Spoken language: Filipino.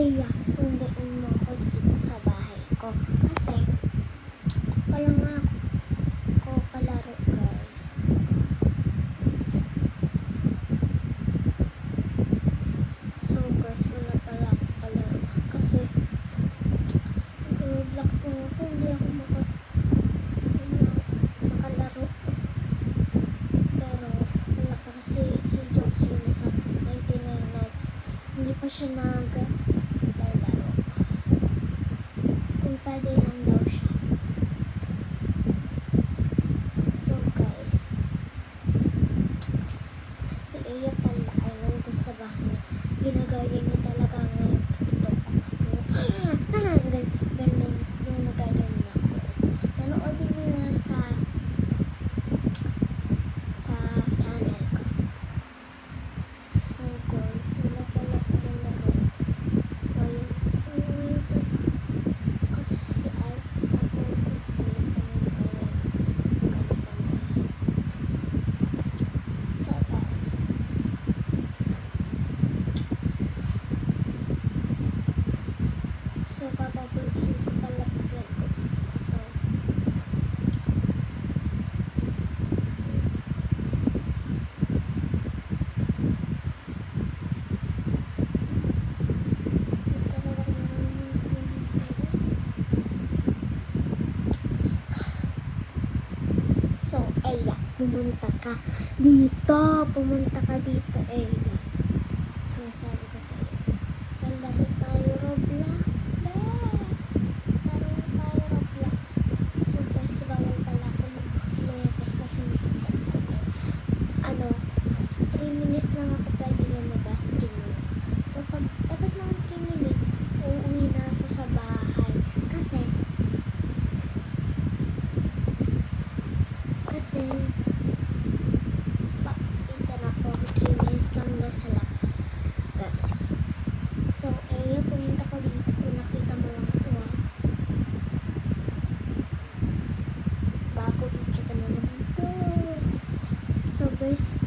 Eya, sunduin mo ako dito sa bahay ko. Kasi, wala nga ako kalaro, guys. So, guys, wala pala ako kalaro. Kasi, Roblox na ako, hindi ako makalaro. Pero, wala kasi si Georgina sa 99 nights. Hindi pa siya naglalaro. Kung pwede lang daw siya. So guys, si Iya pala ay nandun sa bahay niya. Ginagaya niya talaga ngayon. Ito ganun yung nagaya niya, guys. Nanoodin niyo na sa channel ko. So guys, wala pala ako nalaro. Kasi si Ay, ako kasi So guys, so papapuntahin ko pala vlog ko dito. So, Eya, pumunta ka dito, Eya. Kaya sabi ko sa iyo, laro tayo Roblox, laro tayo Roblox. So guys, bawal pala ako lumabas kasi masakit ako. 3 minutes lang ako pwede lumabas, 3 minutes. So pag tapos ng 3 minutes, uuwi na ako sa bahay. Kasi pakita na po 3 minutes lang na sa labas, guys. So, pumunta ko dito. Kung nakita mo lang ito, bago video ka na naman ito. So, guys,